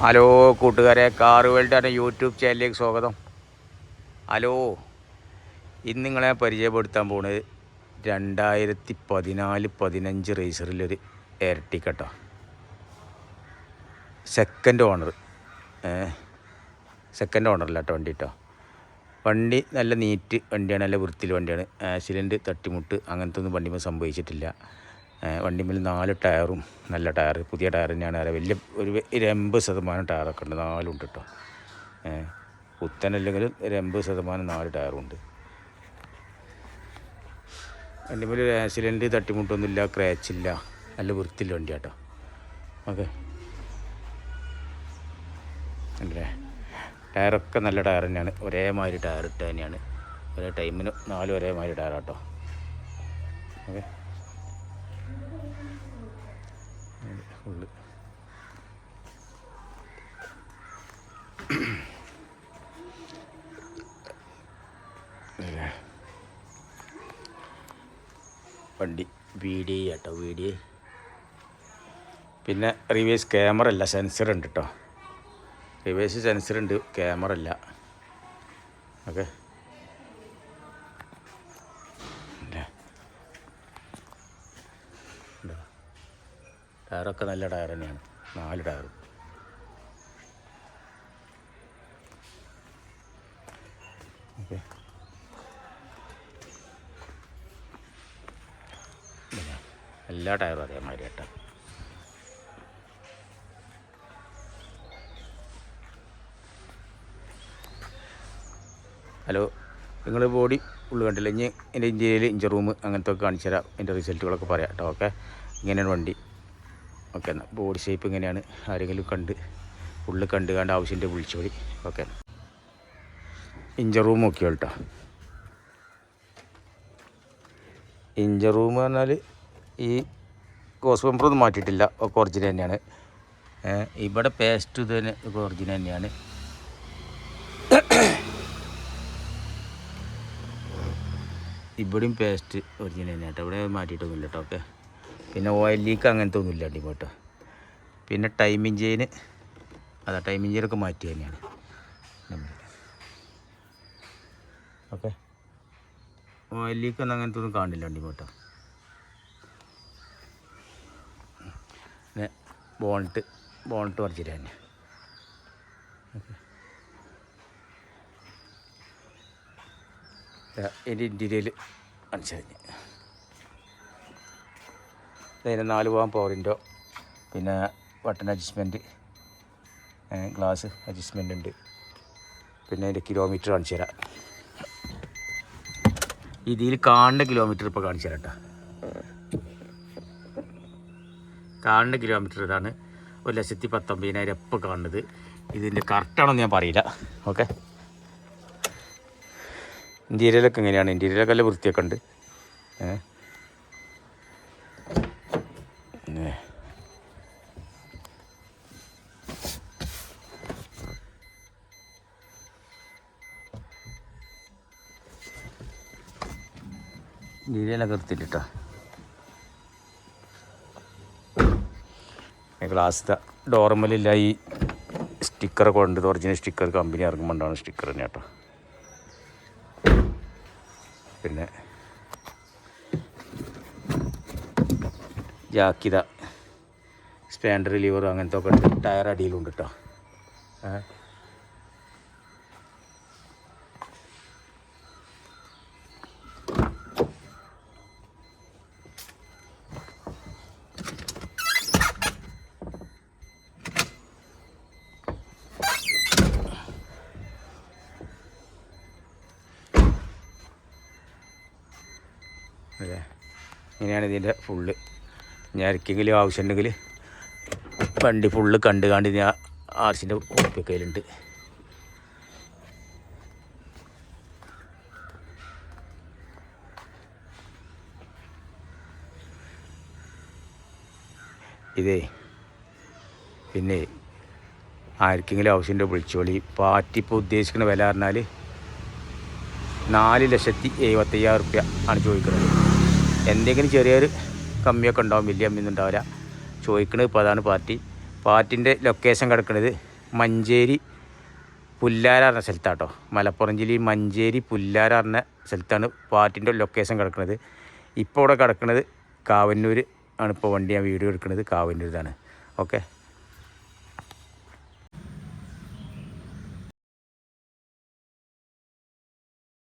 Hello കൂട്ടുകാരെ, car world YouTube ചാനലിലേക്ക് സ്വാഗതം. ഹലോ, ഇന്ന് നിങ്ങളെ പരിചയപ്പെടുത്താൻ പോകുന്നത് 2014-15 റേസറിലൊരു എർട്ടിക്ക. സെക്കൻഡ് ഓണറല്ല കേട്ടോ വണ്ടി കേട്ടോ. വണ്ടി നല്ല നീറ്റ് വണ്ടിയാണ്, നല്ല വൃത്തിയിൽ വണ്ടിയാണ്. ആക്സിഡൻറ്റ്, തട്ടിമുട്ട് അങ്ങനത്തെ ഒന്നും വണ്ടിമേൽ സംഭവിച്ചിട്ടില്ല. വണ്ടിമേൽ 4 ടയറും നല്ല ടയർ, പുതിയ ടയർ തന്നെയാണ്. വലിയ ഒരു 80% ടയറൊക്കെ ഉണ്ട്, 4 ഉണ്ട് കേട്ടോ. പുത്തനല്ലെങ്കിലും 80% 4 ടയറുണ്ട്. വണ്ടിമേൽ ആക്സിഡൻറ്റ്, തട്ടിമുട്ടൊന്നുമില്ല, ക്രാച്ചില്ല, നല്ല വൃത്തിയുള്ള വണ്ടിയാണ് കേട്ടോ. ഓക്കെ, അല്ലേ? ടയറൊക്കെ നല്ല ടയർ തന്നെയാണ്, ഒരേമാതിരി ടയർ ഇട്ട് തന്നെയാണ്. ഒരേ ടൈമിന് 4 ഒരേമാതിരി ടയർ കേട്ടോ. ഓക്കെ, ഫുള്ള് വണ്ടി VDI കേട്ടോ, VDI. പിന്നെ റിവേഴ്സ് ക്യാമറ അല്ല, സെൻസർ ഉണ്ട് കേട്ടോ. റിവേഴ്സ് സെൻസർ ഉണ്ട്, ക്യാമറ അല്ല. ഓക്കെ, ടയറൊക്കെ നല്ല ടയർ തന്നെയാണ്, 4 ടയറും. ഓക്കെ, എല്ലാ ടയറും അതേമാതിരി കേട്ടോ. ഹലോ, നിങ്ങൾ ബോഡി ഉള്ളു കണ്ടില്ല? ഇനി എൻ്റെ ഇന്ത്യയിൽ ഇഞ്ചർ റൂം അങ്ങനത്തെ ഒക്കെ കാണിച്ചു തരാം, എൻ്റെ റിസൾട്ടുകളൊക്കെ പറയാം കേട്ടോ. ഓക്കെ, ഇങ്ങനെയാണ് വണ്ടി. ഓക്കെ, എന്നാൽ ബോഡി ഷേപ്പ് ഇങ്ങനെയാണ്. ആരെങ്കിലും ഉള്ളിൽ കണ്ട് ആവശ്യത്തിൻ്റെ വിളിച്ചോളി. ഓക്കെ, ഇഞ്ചർ റൂം നോക്കിയോ കേട്ടോ. ഇഞ്ചർ റൂം പറഞ്ഞാൽ ഈ കോസ് ബമ്പറൊന്നും മാറ്റിയിട്ടില്ല, ഒക്കെ ഒറിജിനൽ തന്നെയാണ്. ഇവിടെ പേസ്റ്റ് ഇത് തന്നെ ഒക്കെ ഒറിജിനൽ തന്നെയാണ്. ഇവിടെയും പേസ്റ്റ് ഒറിജിനൽ തന്നെയാണ് കേട്ടോ, ഇവിടെ മാറ്റിയിട്ടൊന്നുമില്ല കേട്ടോ. ഓക്കെ, പിന്നെ ഓയിൽ ലീക്ക് അങ്ങനത്തെ ഒന്നും ഇല്ല കേട്ടോ. പിന്നെ ടൈമിങ് ചെയിന്, ടൈമിങ് ചെയിനൊക്കെ മാറ്റി തന്നെയാണ് നമ്മൾ. ഓക്കെ, ഓയിൽ ലീക്ക് ഒന്നും അങ്ങനത്തെ ഒന്നും കാണില്ല കേട്ടോ. പിന്നെ ബോണറ്റ് ഒറിജിനൽ തന്നെ. ഓക്കെ, എൻ്റെ ഇൻറ്റീരിയൽ കാണിച്ചറിഞ്ഞ് അതിന് 4 പോകാൻ പവർ വിൻഡോ, പിന്നെ ബട്ടൺ അഡ്ജസ്റ്റ്മെൻറ്റ്, ഗ്ലാസ് അഡ്ജസ്റ്റ്മെൻ്റ് ഉണ്ട്. പിന്നെ അതിൻ്റെ കിലോമീറ്റർ കാണിച്ചു തരാം. ഇതിൽ കാണുന്ന കിലോമീറ്റർ ഇപ്പോൾ കാണിച്ചു തരാം കേട്ടോ. കാണുന്ന കിലോമീറ്റർ ഇതാണ്, 1,19,000 എപ്പോൾ കാണുന്നത്. ഇതിൻ്റെ കറക്റ്റാണെന്ന് ഞാൻ പറയില്ല. ഓക്കെ, ഇൻറ്റീരിയലൊക്കെ എങ്ങനെയാണ്? ഇൻറ്റീരിയലൊക്കെ നല്ല വൃത്തിയൊക്കെ ഉണ്ട്. ഇൻറ്റീരിയലൊക്കെ വൃത്തിയില്ല കേട്ടോ. ഗ്ലാസ് ഡോർമലില്ല, ഈ സ്റ്റിക്കറൊക്കെ ഉണ്ട്. ഒറിജിനൽ സ്റ്റിക്കർ കമ്പനി ഇറങ്ങുമ്പോണ്ടാണ് സ്റ്റിക്കർ തന്നെ കേട്ടോ. പിന്നെ ജാക്കിത, സ്പാൻഡർ, ലിവർ അങ്ങനത്തെ ഒക്കെ ഉണ്ട്. ടയർ അടിയിലുണ്ട് കേട്ടോ. അല്ലേ, ഇങ്ങനെയാണ് ഇതിൻ്റെ ഫുള്ള്. ഞാൻ ആർക്കെങ്കിലും ആവശ്യമുണ്ടെങ്കിൽ വണ്ടി ഫുള്ള് കണ്ട് ഞാൻ ആർസിൻ്റെ ഒപ്പിക്കയിലുണ്ട്. ഇതേ പിന്നെ ആർക്കെങ്കിലും ആവശ്യമുണ്ട് വിളിച്ചോളി. പാർട്ടി ഇപ്പോൾ ഉദ്ദേശിക്കുന്ന വില പറഞ്ഞാൽ 4,70,000 റുപ്യ ആണ് ചോദിക്കുന്നത്. എന്തെങ്കിലും ചെറിയൊരു കമ്മിയൊക്കെ ഉണ്ടാവും, വലിയ കമ്മിയൊന്നും ഉണ്ടാവില്ല. ചോദിക്കുന്നത് ഇപ്പോൾ അതാണ് പാർട്ടിൻ്റെ ലൊക്കേഷൻ കിടക്കുന്നത് മഞ്ചേരി പുല്ലാര പറഞ്ഞ സ്ഥലത്താട്ടോ. മലപ്പുറം ജില്ലയിൽ മഞ്ചേരി പുല്ലാര പറഞ്ഞ സ്ഥലത്താണ് പാർട്ടിൻ്റെ ലൊക്കേഷൻ കിടക്കുന്നത്. ഇപ്പോൾ ഇവിടെ കിടക്കുന്നത് കാവന്നൂർ ആണ്. ഇപ്പോൾ വണ്ടി ഞാൻ വീഡിയോ എടുക്കുന്നത് കാവന്നൂരിലാണ്. ഓക്കെ.